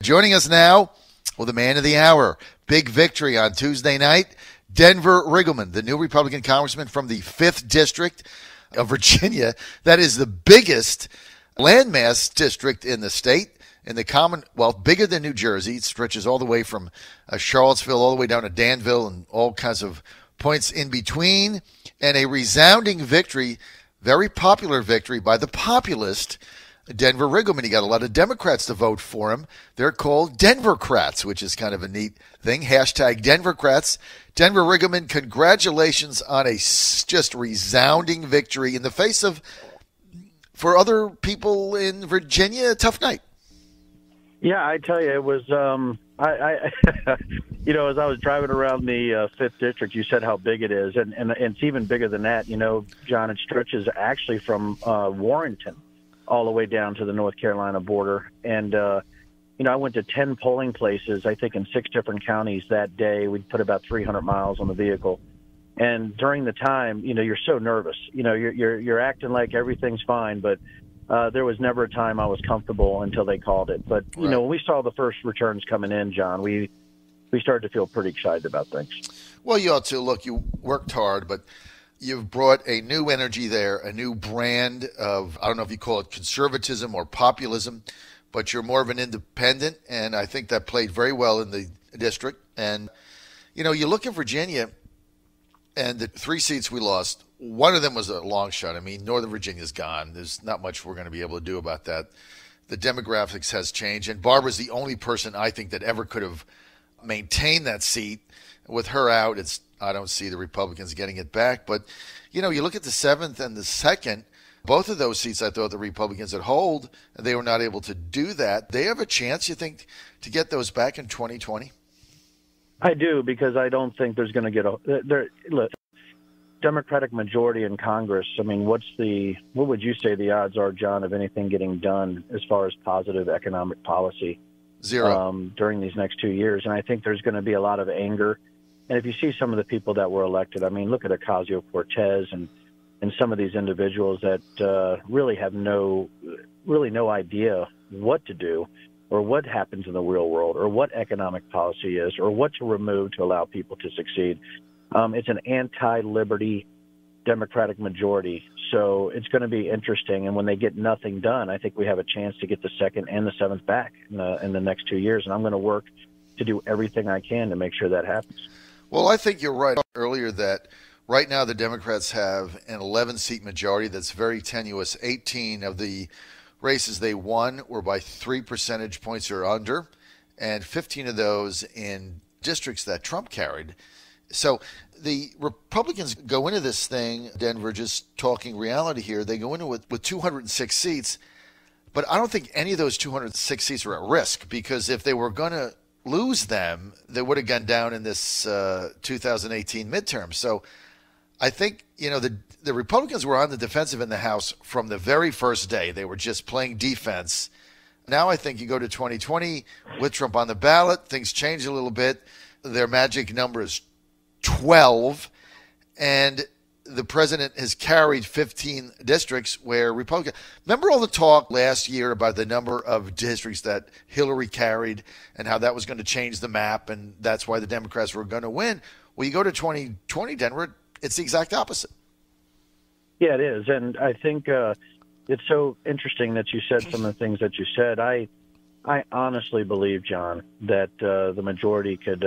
Joining us now, well, the man of the hour, big victory on Tuesday night, Denver Riggleman, the new Republican congressman from the 5th District of Virginia. That is the biggest landmass district in the state, in the Commonwealth, bigger than New Jersey. It stretches all the way from Charlottesville all the way down to Danville and all kinds of points in between. And a resounding victory, very popular victory by the populist Denver Riggleman. He got a lot of Democrats to vote for him. They're called Denvercrats, which is kind of a neat thing. Hashtag Denvercrats. Denver Riggleman, congratulations on a just resounding victory in the face of, for other people in Virginia, a tough night. Yeah, I tell you, it was, you know, as I was driving around the 5th District, you said how big it is, and it's even bigger than that. You know, John, it stretches actually from Warrenton all the way down to the North Carolina border. And, you know, I went to 10 polling places, I think in 6 different counties that day. We put about 300 miles on the vehicle. And during the time, you know, you're so nervous. You know, you're acting like everything's fine, but there was never a time I was comfortable until they called it. But, you know, when we saw the first returns coming in, John, we started to feel pretty excited about things. Well, you ought to. Look, you worked hard, but you've brought a new energy there, a new brand of, I don't know if you call it conservatism or populism, but you're more of an independent, and I think that played very well in the district. And, you know, you look at Virginia, and the 3 seats we lost, one of them was a long shot. I mean, Northern Virginia's gone. There's not much we're going to be able to do about that. The demographics has changed, and Barbara's the only person I think that ever could have maintained that seat. With her out, I don't see the Republicans getting it back. But, you know, you look at the 7th and the 2nd, both of those seats I thought the Republicans would hold, and they were not able to do that. They have a chance, you think, to get those back in 2020? I do, because I don't think there's going to get look, Democratic majority in Congress. I mean, what would you say the odds are, John, of anything getting done as far as positive economic policy? Zero. During these next 2 years. And I think there's going to be a lot of anger. And if you see some of the people that were elected, I mean, look at Ocasio-Cortez and some of these individuals that really have no idea what to do or what happens in the real world or what economic policy is or what to remove to allow people to succeed. It's an anti-liberty Democratic majority. So it's going to be interesting. And when they get nothing done, I think we have a chance to get the 2nd and the 7th back in the next 2 years. And I'm going to work to do everything I can to make sure that happens. Well, I think you're right earlier that right now the Democrats have an 11-seat majority that's very tenuous. 18 of the races they won were by 3 percentage points or under, and 15 of those in districts that Trump carried. So the Republicans go into this thing, Denver, just talking reality here, they go into it with 206 seats, but I don't think any of those 206 seats are at risk, because if they were going to lose them, they would have gone down in this 2018 midterm. So I think, you know, the Republicans were on the defensive in the House from the very first day. They were just playing defense. Now I think you go to 2020 with Trump on the ballot, things change a little bit. Their magic number is 12, and the president has carried 15 districts where Republicans. Remember all the talk last year about the number of districts that Hillary carried and how that was going to change the map, and that's why the Democrats were going to win. Well, you go to 2020, Denver, it's the exact opposite. Yeah, it is. And I think it's so interesting that you said some of the things that you said. I honestly believe, John, that the majority could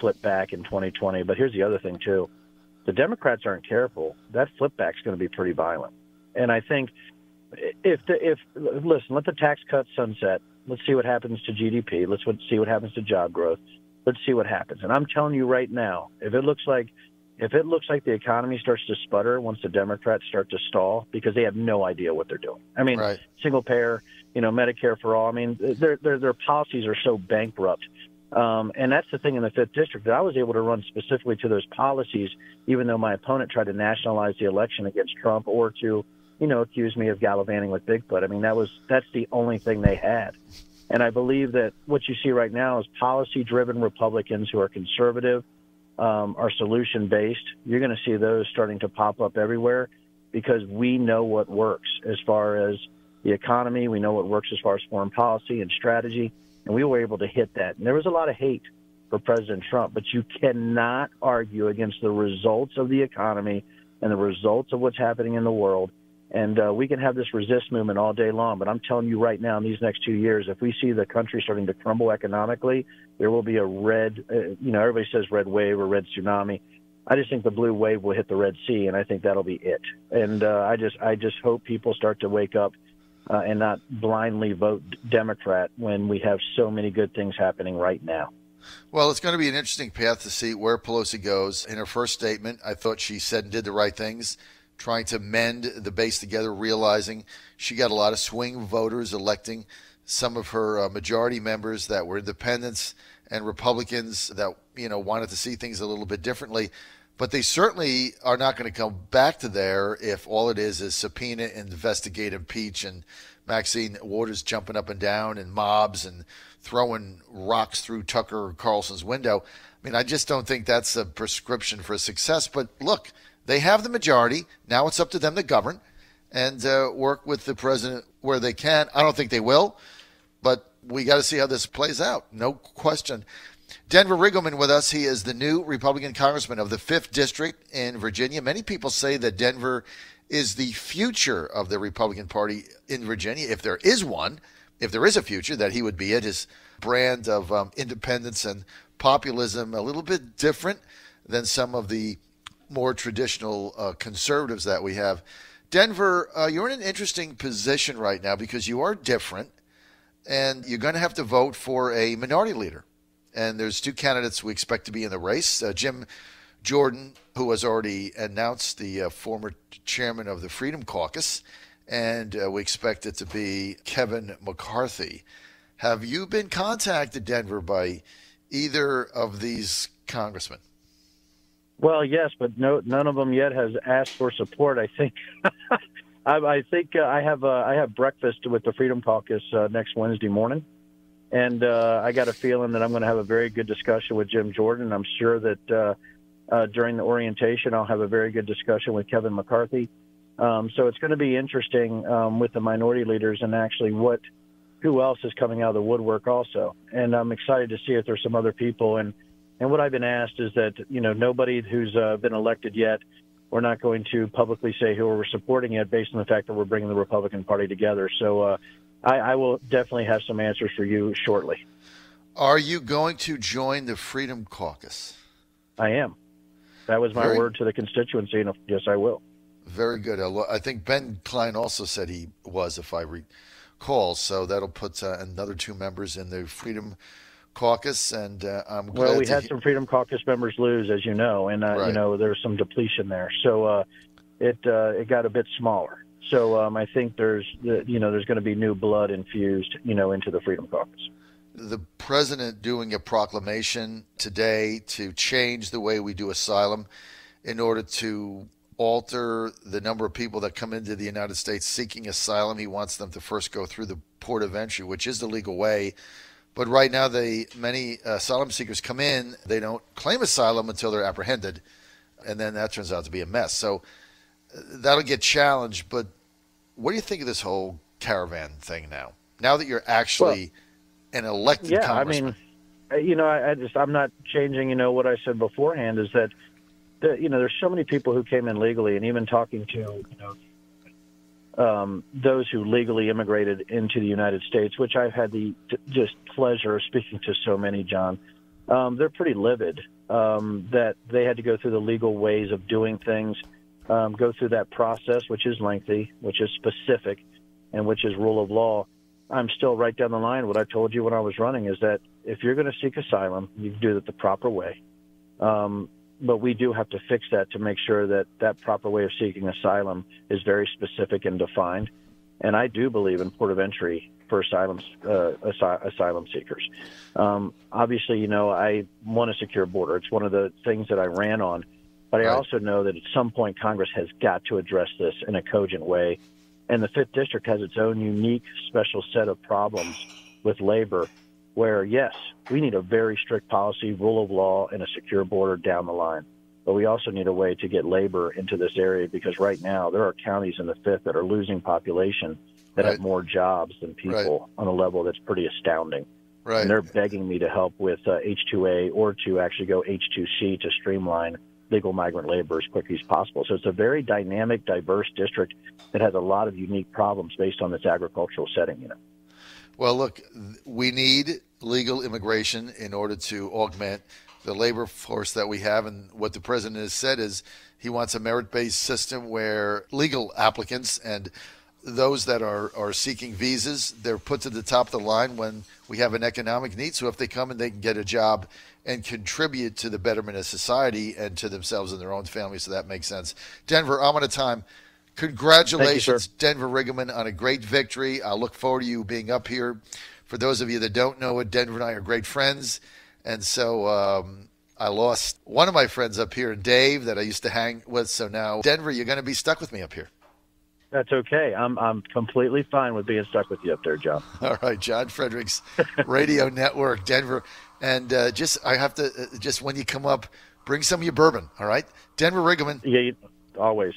flip back in 2020. But here's the other thing, too. The Democrats aren't careful, that flip back is going to be pretty violent. And I think listen, let the tax cuts sunset. Let's see what happens to GDP. Let's see what happens to job growth. Let's see what happens. And I'm telling you right now, if it looks like the economy starts to sputter once the Democrats start to stall, because they have no idea what they're doing. I mean, right. Single payer, Medicare for all. I mean, their policies are so bankrupt. And that's the thing in the 5th District, that I was able to run specifically to those policies, even though my opponent tried to nationalize the election against Trump or to, accuse me of gallivanting with Bigfoot. I mean, that's the only thing they had. And I believe that what you see right now is policy-driven Republicans who are conservative, are solution-based. You're going to see those starting to pop up everywhere because we know what works as far as the economy. We know what works as far as foreign policy and strategy. and we were able to hit that. And there was a lot of hate for President Trump, but you cannot argue against the results of the economy and the results of what's happening in the world. And we can have this resist movement all day long, but I'm telling you right now, in these next 2 years, if we see the country starting to crumble economically, there will be a red, everybody says red wave or red tsunami. I just think the blue wave will hit the Red Sea, and I think that'll be it. And I just hope people start to wake up and not blindly vote Democrat when we have so many good things happening right now. Well, it's going to be an interesting path to see where Pelosi goes. In her first statement, I thought she said and did the right things, trying to mend the base together, realizing she got a lot of swing voters electing some of her majority members that were independents and Republicans that, wanted to see things a little bit differently. But they certainly are not going to come back to there if all it is subpoena, investigate, impeach, and Maxine Waters jumping up and down and mobs and throwing rocks through Tucker Carlson's window. I mean, I just don't think that's a prescription for success. But look, they have the majority. Now it's up to them to govern and work with the president where they can. I don't think they will, but we got to see how this plays out. No question. Denver Riggleman with us. He is the new Republican congressman of the 5th District in Virginia. Many people say that Denver is the future of the Republican Party in Virginia. If there is one, if there is a future, that he would be it. His brand of independence and populism, a little bit different than some of the more traditional conservatives that we have. Denver, you're in an interesting position right now because you are different, and you're going to have to vote for a minority leader. And there's 2 candidates we expect to be in the race. Jim Jordan, who has already announced, the former chairman of the Freedom Caucus, and we expect it to be Kevin McCarthy. Have you been contacted, Denver, by either of these congressmen? Well, yes, but none of them yet has asked for support. I think I have breakfast with the Freedom Caucus next Wednesday morning. And I got a feeling that I'm going to have a very good discussion with Jim Jordan. I'm sure that during the orientation, I'll have a very good discussion with Kevin McCarthy. So it's going to be interesting with the minority leaders and actually who else is coming out of the woodwork also. And I'm excited to see if there's some other people. And what I've been asked is that, nobody who's been elected yet, we're not going to publicly say who we're supporting yet based on the fact that we're bringing the Republican Party together. So I will definitely have some answers for you shortly. Are you going to join the Freedom Caucus? I am. That was my word to the constituency, and yes, I will. Very good. I think Ben Klein also said he was, if I recall. So that'll put another 2 members in the Freedom Caucus, and I'm glad. Well, we had some Freedom Caucus members lose, as you know, and right. There's some depletion there, so it got a bit smaller. So I think there's going to be new blood infused, into the Freedom Caucus. The president doing a proclamation today to change the way we do asylum in order to alter the number of people that come into the United States seeking asylum. He wants them to first go through the port of entry, which is the legal way. But right now, many asylum seekers come in, they don't claim asylum until they're apprehended, and then that turns out to be a mess. So that'll get challenged. But what do you think of this whole caravan thing now? Now that you're actually an elected congressman. I mean, I'm not changing, what I said beforehand is that, there's so many people who came in legally, and even talking to, those who legally immigrated into the United States, which I've had the just pleasure of speaking to so many, John, they're pretty livid that they had to go through the legal ways of doing things, go through that process, which is lengthy, which is specific, and which is rule of law. I'm still right down the line. What I told you when I was running is that if you're going to seek asylum, you do it the proper way. But we do have to fix that to make sure that that proper way of seeking asylum is very specific and defined. And I do believe in port of entry for asylum seekers. Obviously, I want a secure border. It's one of the things that I ran on. But I also know that at some point Congress has got to address this in a cogent way. And the 5th District has its own unique special set of problems with labor where, yes, we need a very strict policy, rule of law, and a secure border down the line. But we also need a way to get labor into this area because right now there are counties in the 5th that are losing population that have more jobs than people on a level that's pretty astounding. Right. And they're begging me to help with H-2A or to actually go H-2C to streamline legal migrant labor as quickly as possible. So it's a very dynamic, diverse district that has a lot of unique problems based on this agricultural setting. Well, look, we need legal immigration in order to augment the labor force that we have. And what the president has said is he wants a merit-based system where legal applicants and those that are seeking visas, they're put to the top of the line when we have an economic need. So if they come and they can get a job and contribute to the betterment of society and to themselves and their own families, so that makes sense. Denver, I'm out of time. Congratulations, Denver Riggleman, on a great victory. I look forward to you being up here. For those of you that don't know it, Denver and I are great friends. And so I lost one of my friends up here, Dave, that I used to hang with. So now, Denver, you're going to be stuck with me up here. That's okay. I'm completely fine with being stuck with you up there, John. All right, John Fredericks Radio Network, Denver. And I have to, just when you come up, bring some of your bourbon, all right? Denver Riggleman. Yeah, always.